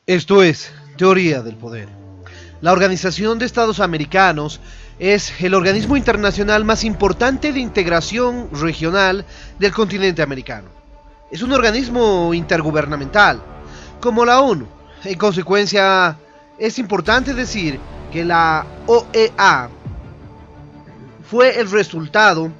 Esto es Teoría del Poder. La Organización de Estados Americanos es el organismo internacional más importante de integración regional del continente americano. Es un organismo intergubernamental, como la ONU. En consecuencia, es importante decir que la OEA fue el resultado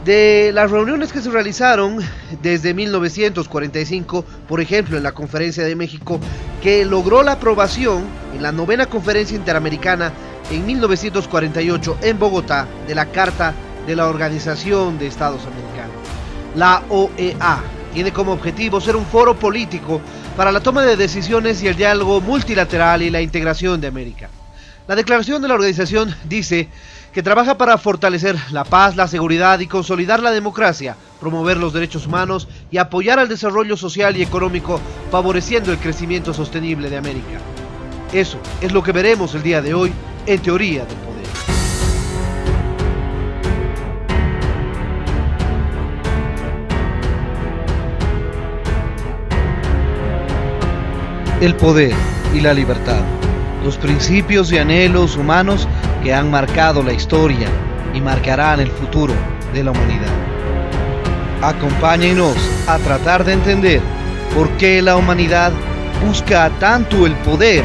de las reuniones que se realizaron desde 1945, por ejemplo en la Conferencia de México, que logró la aprobación en la novena Conferencia Interamericana en 1948 en Bogotá de la Carta de la Organización de Estados Americanos. La OEA tiene como objetivo ser un foro político para la toma de decisiones y el diálogo multilateral y la integración de América. La declaración de la organización dice que trabaja para fortalecer la paz, la seguridad y consolidar la democracia, promover los derechos humanos y apoyar al desarrollo social y económico, favoreciendo el crecimiento sostenible de América. Eso es lo que veremos el día de hoy en Teoría del Poder. El poder y la libertad, los principios y anhelos humanos que han marcado la historia y marcarán el futuro de la humanidad. Acompáñenos a tratar de entender por qué la humanidad busca tanto el poder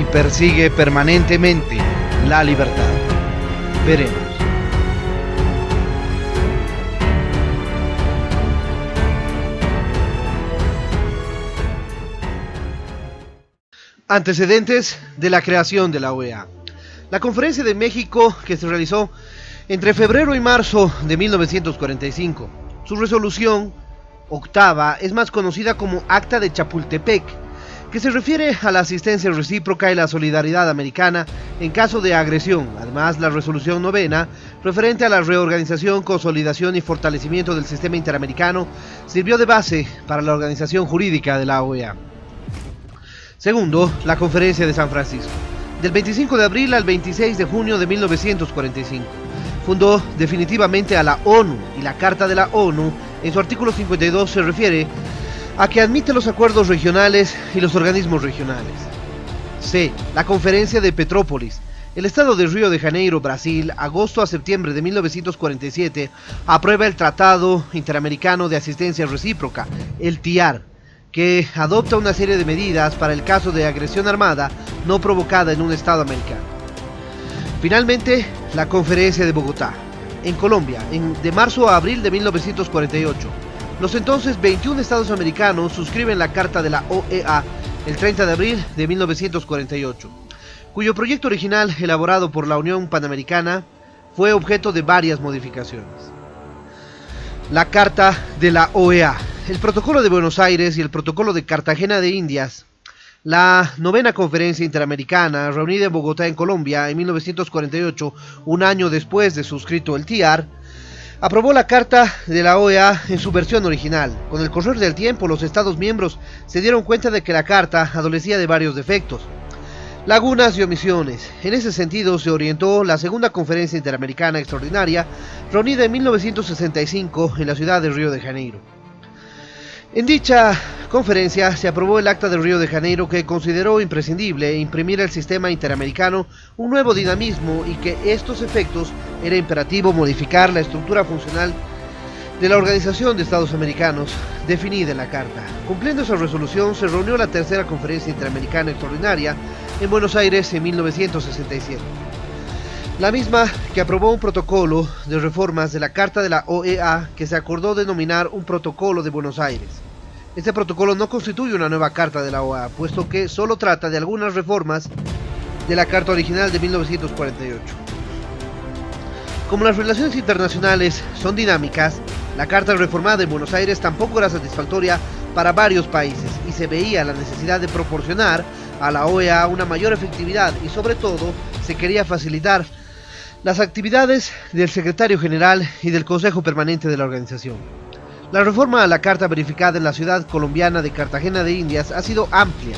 y persigue permanentemente la libertad. Veremos. Antecedentes de la creación de la OEA. La Conferencia de México, que se realizó entre febrero y marzo de 1945. Su resolución octava es más conocida como Acta de Chapultepec, que se refiere a la asistencia recíproca y la solidaridad americana en caso de agresión. Además, la resolución novena, referente a la reorganización, consolidación y fortalecimiento del sistema interamericano, sirvió de base para la organización jurídica de la OEA. Segundo, la Conferencia de San Francisco, del 25 de abril al 26 de junio de 1945. Fundó definitivamente a la ONU, y la Carta de la ONU, en su artículo 52, se refiere a que admite los acuerdos regionales y los organismos regionales. C. La Conferencia de Petrópolis. El Estado de Río de Janeiro, Brasil, agosto a septiembre de 1947, aprueba el Tratado Interamericano de Asistencia Recíproca, el TIAR, que adopta una serie de medidas para el caso de agresión armada no provocada en un Estado americano. Finalmente, la Conferencia de Bogotá, en Colombia, de marzo a abril de 1948. Los entonces 21 Estados americanos suscriben la Carta de la OEA el 30 de abril de 1948, cuyo proyecto original, elaborado por la Unión Panamericana, fue objeto de varias modificaciones. La Carta de la OEA, el Protocolo de Buenos Aires y el Protocolo de Cartagena de Indias. La novena Conferencia Interamericana, reunida en Bogotá, en Colombia, en 1948, un año después de suscrito el TIAR, aprobó la Carta de la OEA en su versión original. Con el correr del tiempo, los Estados miembros se dieron cuenta de que la Carta adolecía de varios defectos, lagunas y omisiones. En ese sentido, se orientó la segunda Conferencia Interamericana Extraordinaria, reunida en 1965 en la ciudad de Río de Janeiro. En dicha conferencia se aprobó el Acta de Río de Janeiro, que consideró imprescindible imprimir al sistema interamericano un nuevo dinamismo y que estos efectos era imperativo modificar la estructura funcional de la Organización de Estados Americanos definida en la Carta. Cumpliendo esa resolución, se reunió la tercera Conferencia Interamericana Extraordinaria en Buenos Aires en 1967. La misma que aprobó un protocolo de reformas de la Carta de la OEA que se acordó denominar un Protocolo de Buenos Aires. Este protocolo no constituye una nueva Carta de la OEA, puesto que solo trata de algunas reformas de la Carta original de 1948. Como las relaciones internacionales son dinámicas, la Carta reformada en Buenos Aires tampoco era satisfactoria para varios países y se veía la necesidad de proporcionar a la OEA una mayor efectividad y, sobre todo, se quería facilitar las actividades del secretario general y del Consejo Permanente de la organización. La reforma a la Carta verificada en la ciudad colombiana de Cartagena de Indias ha sido amplia,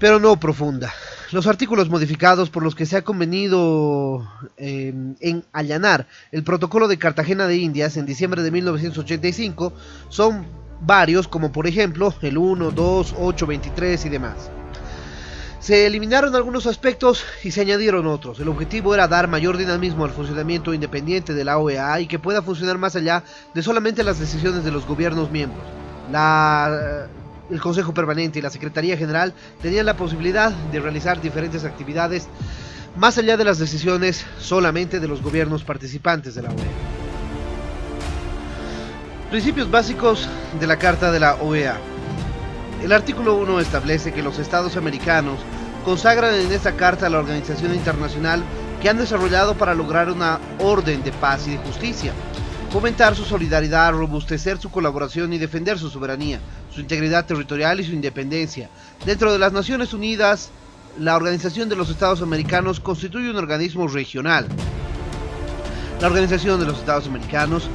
pero no profunda. Los artículos modificados por los que se ha convenido en allanar el Protocolo de Cartagena de Indias en diciembre de 1985 son varios, como por ejemplo el 1, 2, 8, 23 y demás. Se eliminaron algunos aspectos y se añadieron otros. El objetivo era dar mayor dinamismo al funcionamiento independiente de la OEA y que pueda funcionar más allá de solamente las decisiones de los gobiernos miembros. El Consejo Permanente y la Secretaría General tenían la posibilidad de realizar diferentes actividades más allá de las decisiones solamente de los gobiernos participantes de la OEA. Principios básicos de la Carta de la OEA. El artículo 1 establece que los Estados americanos consagran en esta carta la organización internacional que han desarrollado para lograr una orden de paz y de justicia, fomentar su solidaridad, robustecer su colaboración y defender su soberanía, su integridad territorial y su independencia. Dentro de las Naciones Unidas, la Organización de los Estados Americanos constituye un organismo regional. La Organización de los Estados Americanos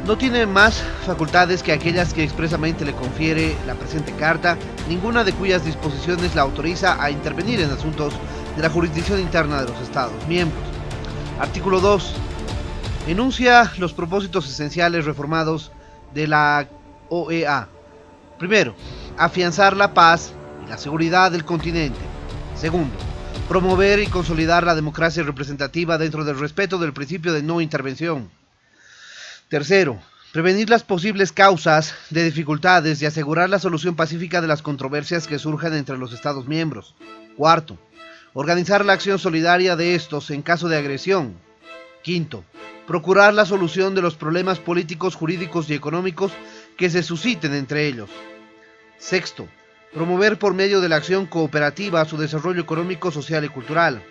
no tiene más facultades que aquellas que expresamente le confiere la presente carta, ninguna de cuyas disposiciones la autoriza a intervenir en asuntos de la jurisdicción interna de los Estados miembros. Artículo 2. Enuncia los propósitos esenciales reformados de la OEA. Primero, afianzar la paz y la seguridad del continente. Segundo, promover y consolidar la democracia representativa dentro del respeto del principio de no intervención. Tercero, prevenir las posibles causas de dificultades y asegurar la solución pacífica de las controversias que surjan entre los Estados miembros. Cuarto, organizar la acción solidaria de estos en caso de agresión. Quinto, procurar la solución de los problemas políticos, jurídicos y económicos que se susciten entre ellos. Sexto, promover por medio de la acción cooperativa su desarrollo económico, social y cultural.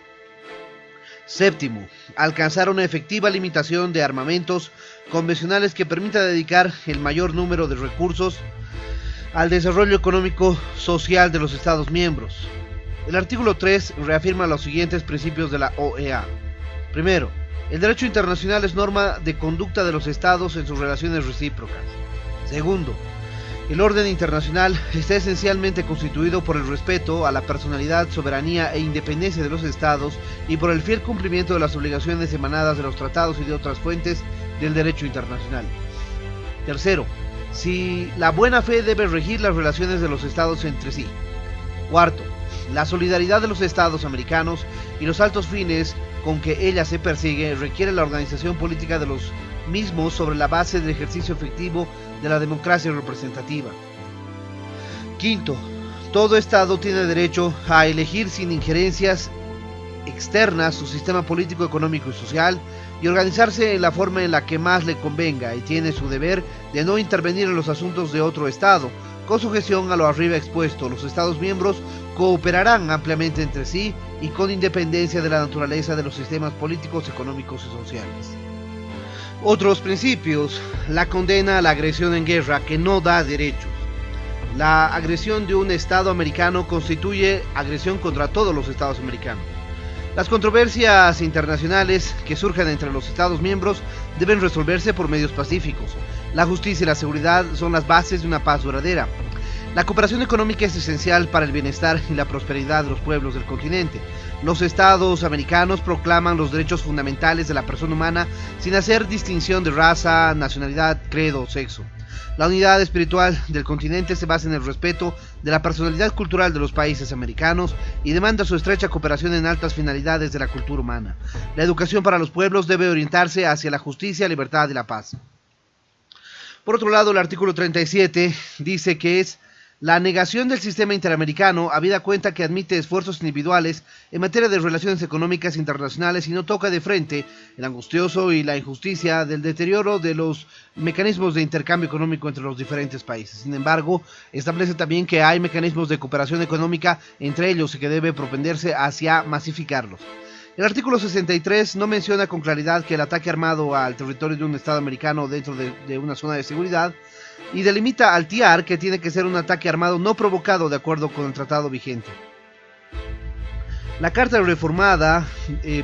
Séptimo, alcanzar una efectiva limitación de armamentos convencionales que permita dedicar el mayor número de recursos al desarrollo económico social de los Estados miembros. El artículo 3 reafirma los siguientes principios de la OEA. Primero, el derecho internacional es norma de conducta de los Estados en sus relaciones recíprocas. Segundo, el orden internacional está esencialmente constituido por el respeto a la personalidad, soberanía e independencia de los Estados y por el fiel cumplimiento de las obligaciones emanadas de los tratados y de otras fuentes del derecho internacional. Tercero, si la buena fe debe regir las relaciones de los Estados entre sí. Cuarto, la solidaridad de los Estados americanos y los altos fines con que ella se persigue requiere la organización política de los mismos sobre la base del ejercicio efectivo de la democracia representativa. Quinto, todo Estado tiene derecho a elegir sin injerencias externas su sistema político, económico y social y organizarse en la forma en la que más le convenga y tiene su deber de no intervenir en los asuntos de otro Estado. Con sujeción a lo arriba expuesto, los Estados miembros cooperarán ampliamente entre sí y con independencia de la naturaleza de los sistemas políticos, económicos y sociales. Otros principios: la condena a la agresión en guerra, que no da derechos. La agresión de un Estado americano constituye agresión contra todos los Estados americanos. Las controversias internacionales que surjan entre los Estados miembros deben resolverse por medios pacíficos. La justicia y la seguridad son las bases de una paz duradera. La cooperación económica es esencial para el bienestar y la prosperidad de los pueblos del continente. Los Estados americanos proclaman los derechos fundamentales de la persona humana sin hacer distinción de raza, nacionalidad, credo o sexo. La unidad espiritual del continente se basa en el respeto de la personalidad cultural de los países americanos y demanda su estrecha cooperación en altas finalidades de la cultura humana. La educación para los pueblos debe orientarse hacia la justicia, libertad y la paz. Por otro lado, el artículo 37 dice que es la negación del sistema interamericano, habida cuenta que admite esfuerzos individuales en materia de relaciones económicas internacionales y no toca de frente el angustioso y la injusticia del deterioro de los mecanismos de intercambio económico entre los diferentes países. Sin embargo, establece también que hay mecanismos de cooperación económica entre ellos y que debe propenderse hacia masificarlos. El artículo 63 no menciona con claridad que el ataque armado al territorio de un Estado americano dentro de una zona de seguridad y delimita al TIAR que tiene que ser un ataque armado no provocado de acuerdo con el tratado vigente. La Carta reformada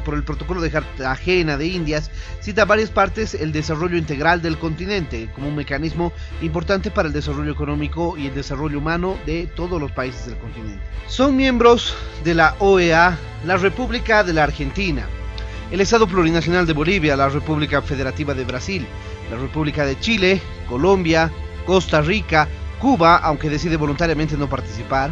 por el Protocolo de Cartagena de Indias cita varias partes el desarrollo integral del continente como un mecanismo importante para el desarrollo económico y el desarrollo humano de todos los países del continente. Son miembros de la OEA la República de la Argentina, el Estado Plurinacional de Bolivia, la República Federativa de Brasil, la República de Chile, Colombia, Costa Rica, Cuba, aunque decide voluntariamente no participar,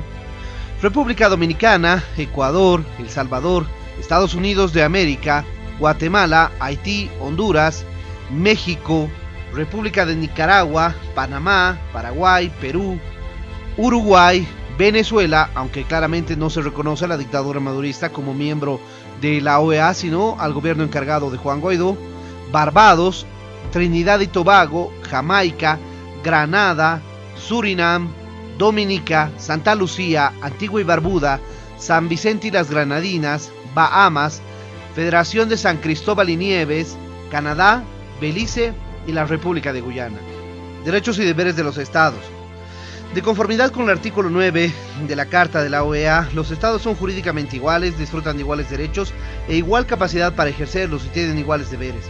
República Dominicana, Ecuador, El Salvador, Estados Unidos de América, Guatemala, Haití, Honduras, México, República de Nicaragua, Panamá, Paraguay, Perú, Uruguay, Venezuela, aunque claramente no se reconoce a la dictadura madurista como miembro de la OEA, sino al gobierno encargado de Juan Guaidó, Barbados, Trinidad y Tobago, Jamaica, Granada, Surinam, Dominica, Santa Lucía, Antigua y Barbuda, San Vicente y las Granadinas, Bahamas, Federación de San Cristóbal y Nieves, Canadá, Belice y la República de Guyana. Derechos y deberes de los estados. De conformidad con el artículo 9 de la Carta de la OEA, los estados son jurídicamente iguales, disfrutan de iguales derechos e igual capacidad para ejercerlos y tienen iguales deberes.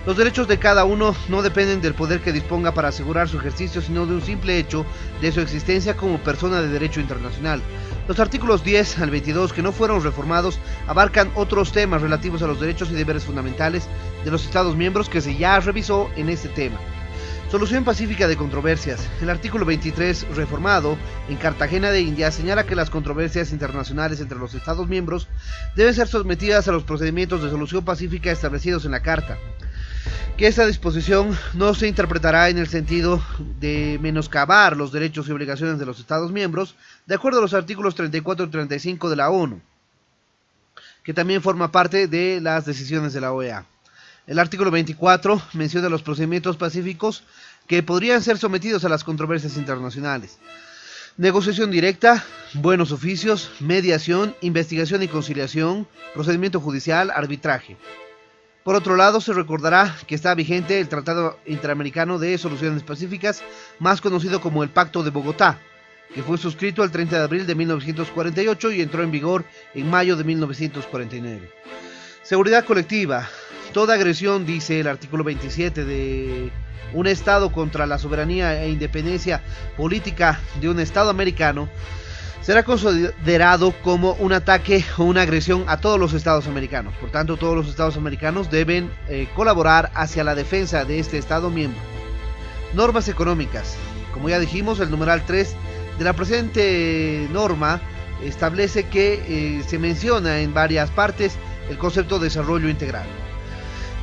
Los derechos de cada uno no dependen del poder que disponga para asegurar su ejercicio, sino de un simple hecho de su existencia como persona de derecho internacional. Los artículos 10 al 22, que no fueron reformados, abarcan otros temas relativos a los derechos y deberes fundamentales de los Estados miembros que se ya revisó en este tema. Solución pacífica de controversias. El artículo 23, reformado en Cartagena de Indias, señala que las controversias internacionales entre los Estados miembros deben ser sometidas a los procedimientos de solución pacífica establecidos en la Carta. Que esta disposición no se interpretará en el sentido de menoscabar los derechos y obligaciones de los Estados miembros, de acuerdo a los artículos 34 y 35 de la ONU, que también forma parte de las decisiones de la OEA. El artículo 24 menciona los procedimientos pacíficos que podrían ser sometidos a las controversias internacionales. Negociación directa, buenos oficios, mediación, investigación y conciliación, procedimiento judicial, arbitraje. Por otro lado, se recordará que está vigente el Tratado Interamericano de Soluciones Pacíficas, más conocido como el Pacto de Bogotá, que fue suscrito el 30 de abril de 1948 y entró en vigor en mayo de 1949. Seguridad colectiva. Toda agresión, dice el artículo 27 de un Estado contra la soberanía e independencia política de un Estado americano, será considerado como un ataque o una agresión a todos los Estados americanos. Por tanto, todos los Estados americanos deben colaborar hacia la defensa de este Estado miembro. Normas económicas. Como ya dijimos, el numeral 3 de la presente norma establece que se menciona en varias partes el concepto de desarrollo integral.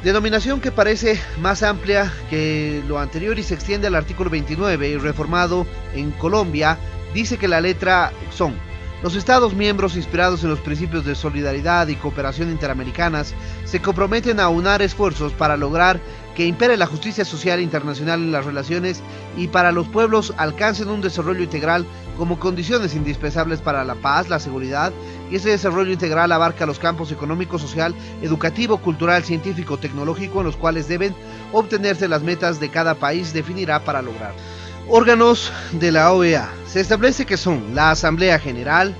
Denominación que parece más amplia que lo anterior y se extiende al artículo 29, reformado en Colombia. Dice que la letra son: los Estados miembros, inspirados en los principios de solidaridad y cooperación interamericanas, se comprometen a aunar esfuerzos para lograr que impere la justicia social internacional en las relaciones y para los pueblos alcancen un desarrollo integral como condiciones indispensables para la paz, la seguridad, y ese desarrollo integral abarca los campos económico, social, educativo, cultural, científico, tecnológico, en los cuales deben obtenerse las metas de cada país definirá para lograr. Órganos de la OEA. Se establece que son la Asamblea General,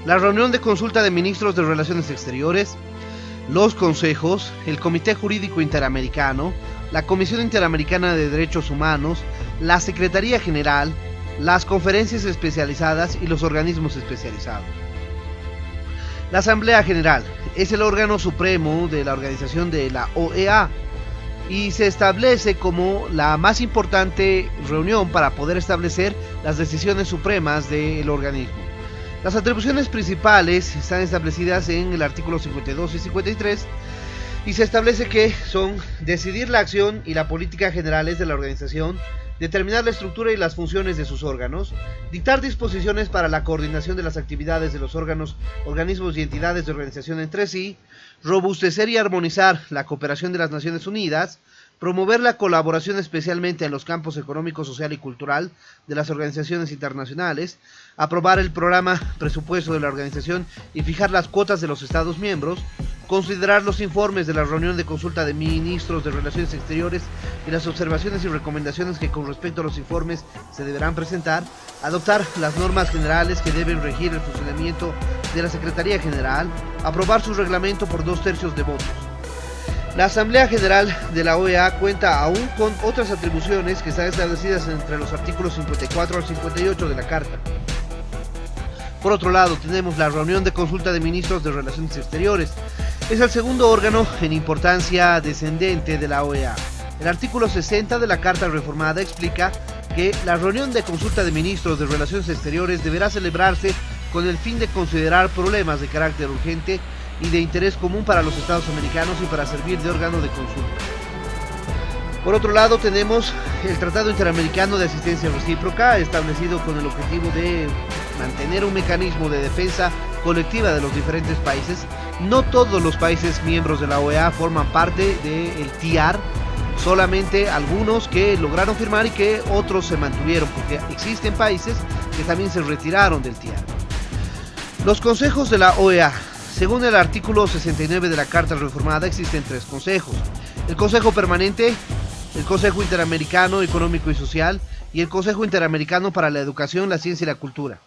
la Reunión de Consulta de Ministros de Relaciones Exteriores, los Consejos, el Comité Jurídico Interamericano, la Comisión Interamericana de Derechos Humanos, la Secretaría General, las conferencias especializadas y los organismos especializados. La Asamblea General es el órgano supremo de la organización de la OEA y se establece como la más importante reunión para poder establecer las decisiones supremas del organismo. Las atribuciones principales están establecidas en el artículo 52 y 53 y se establece que son decidir la acción y la política generales de la organización, determinar la estructura y las funciones de sus órganos, dictar disposiciones para la coordinación de las actividades de los órganos, organismos y entidades de organización entre sí, robustecer y armonizar la cooperación de las Naciones Unidas, promover la colaboración especialmente en los campos económico, social y cultural de las organizaciones internacionales, aprobar el programa presupuesto de la organización y fijar las cuotas de los Estados miembros, considerar los informes de la reunión de consulta de ministros de Relaciones Exteriores y las observaciones y recomendaciones que con respecto a los informes se deberán presentar, adoptar las normas generales que deben regir el funcionamiento de la Secretaría General, aprobar su reglamento por 2/3 de votos. La Asamblea General de la OEA cuenta aún con otras atribuciones que están establecidas entre los artículos 54 al 58 de la Carta. Por otro lado, tenemos la reunión de consulta de ministros de Relaciones Exteriores. Es el segundo órgano en importancia descendente de la OEA. El artículo 60 de la Carta Reformada explica que la reunión de consulta de ministros de Relaciones Exteriores deberá celebrarse con el fin de considerar problemas de carácter urgente y de interés común para los Estados americanos y para servir de órgano de consulta. Por otro lado, tenemos el Tratado Interamericano de Asistencia Recíproca, establecido con el objetivo de mantener un mecanismo de defensa colectiva de los diferentes países. No todos los países miembros de la OEA forman parte del TIAR, solamente algunos que lograron firmar y que otros se mantuvieron, porque existen países que también se retiraron del TIAR. Los consejos de la OEA. Según el artículo 69 de la Carta Reformada, existen 3 consejos: el Consejo Permanente, el Consejo Interamericano Económico y Social y el Consejo Interamericano para la Educación, la Ciencia y la Cultura.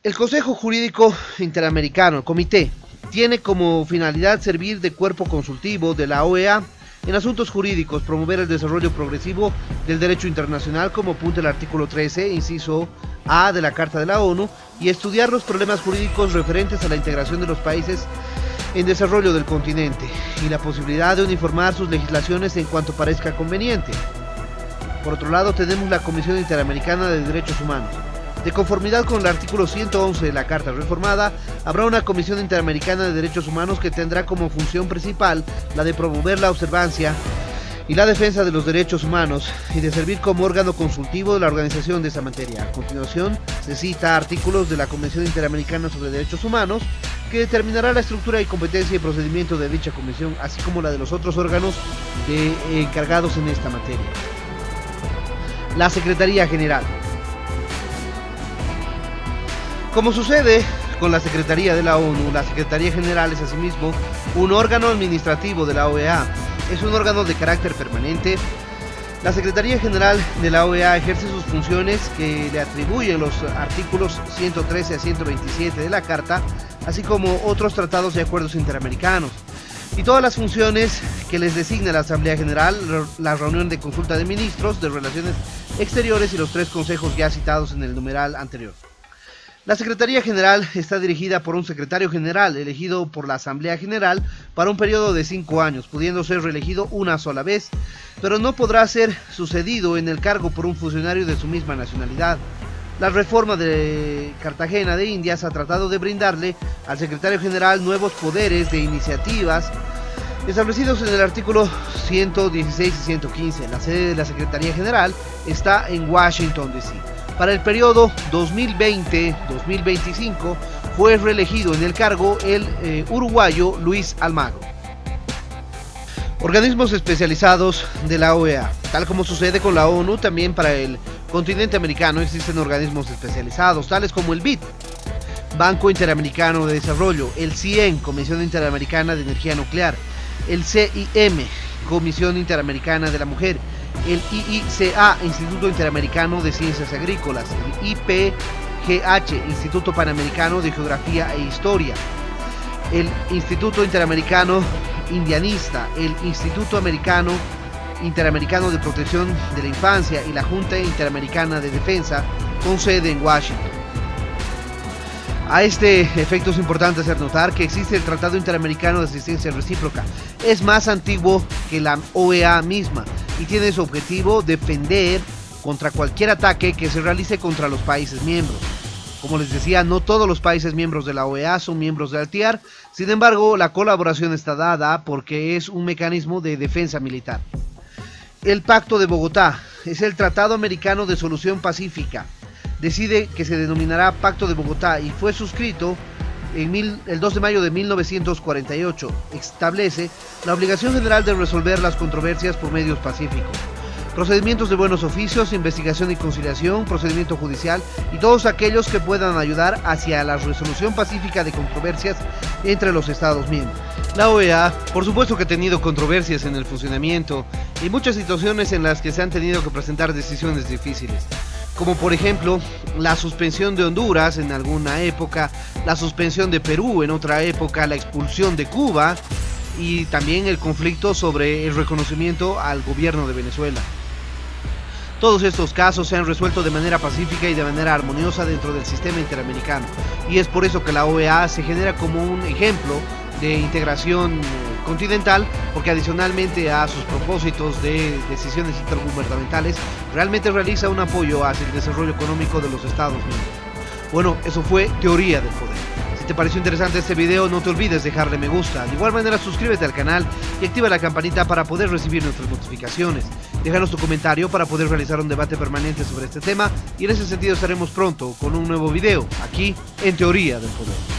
El Consejo Jurídico Interamericano, el Comité, tiene como finalidad servir de cuerpo consultivo de la OEA en asuntos jurídicos, promover el desarrollo progresivo del derecho internacional, como apunta el artículo 13, inciso A de la Carta de la ONU, y estudiar los problemas jurídicos referentes a la integración de los países en desarrollo del continente y la posibilidad de uniformar sus legislaciones en cuanto parezca conveniente. Por otro lado, tenemos la Comisión Interamericana de Derechos Humanos. De conformidad con el artículo 111 de la Carta Reformada, habrá una Comisión Interamericana de Derechos Humanos que tendrá como función principal la de promover la observancia y la defensa de los derechos humanos y de servir como órgano consultivo de la organización de esa materia. A continuación, se cita artículos de la Convención Interamericana sobre Derechos Humanos, que determinará la estructura y competencia y procedimiento de dicha comisión, así como la de los otros órganos encargados en esta materia. La Secretaría General. Como sucede con la Secretaría de la ONU, la Secretaría General es asimismo un órgano administrativo de la OEA. Es un órgano de carácter permanente. La Secretaría General de la OEA ejerce sus funciones que le atribuyen los artículos 113 a 127 de la Carta, así como otros tratados y acuerdos interamericanos, y todas las funciones que les designa la Asamblea General, la reunión de consulta de ministros de Relaciones Exteriores y los 3 consejos ya citados en el numeral anterior. La Secretaría General está dirigida por un secretario general elegido por la Asamblea General para un periodo de 5 años, pudiendo ser reelegido una sola vez, pero no podrá ser sucedido en el cargo por un funcionario de su misma nacionalidad. La reforma de Cartagena de Indias ha tratado de brindarle al secretario general nuevos poderes de iniciativas establecidos en el artículo 116 y 115. La sede de la Secretaría General está en Washington, D.C. Para el periodo 2020-2025 fue reelegido en el cargo el uruguayo Luis Almagro. Organismos especializados de la OEA. Tal como sucede con la ONU, también para el continente americano existen organismos especializados, tales como el BID, Banco Interamericano de Desarrollo, el CIEN, Comisión Interamericana de Energía Nuclear, el CIM, Comisión Interamericana de la Mujer, el IICA, Instituto Interamericano de Ciencias Agrícolas, el IPGH, Instituto Panamericano de Geografía e Historia, el Instituto Interamericano Indianista, el Instituto Interamericano de Protección de la Infancia y la Junta Interamericana de Defensa, con sede en Washington. A este efecto es importante hacer notar que existe el Tratado Interamericano de Asistencia Recíproca. Es más antiguo que la OEA misma y tiene su objetivo defender contra cualquier ataque que se realice contra los países miembros. Como les decía, no todos los países miembros de la OEA son miembros del TIAR, sin embargo, la colaboración está dada porque es un mecanismo de defensa militar. El Pacto de Bogotá es el Tratado Americano de Solución Pacífica. Decide que se denominará Pacto de Bogotá y fue suscrito el 2 de mayo de 1948. Establece la obligación general de resolver las controversias por medios pacíficos, procedimientos de buenos oficios, investigación y conciliación, procedimiento judicial y todos aquellos que puedan ayudar hacia la resolución pacífica de controversias entre los Estados miembros. La OEA, por supuesto que ha tenido controversias en el funcionamiento y muchas situaciones en las que se han tenido que presentar decisiones difíciles, como por ejemplo la suspensión de Honduras en alguna época, la suspensión de Perú en otra época, la expulsión de Cuba y también el conflicto sobre el reconocimiento al gobierno de Venezuela. Todos estos casos se han resuelto de manera pacífica y de manera armoniosa dentro del sistema interamericano, y es por eso que la OEA se genera como un ejemplo de integración continental, porque adicionalmente a sus propósitos de decisiones intergubernamentales, realmente realiza un apoyo hacia el desarrollo económico de los Estados miembros. Bueno, eso fue Teoría del Poder. Si te pareció interesante este video, no te olvides dejarle me gusta. De igual manera, suscríbete al canal y activa la campanita para poder recibir nuestras notificaciones. Déjanos tu comentario para poder realizar un debate permanente sobre este tema, y en ese sentido estaremos pronto con un nuevo video aquí en Teoría del Poder.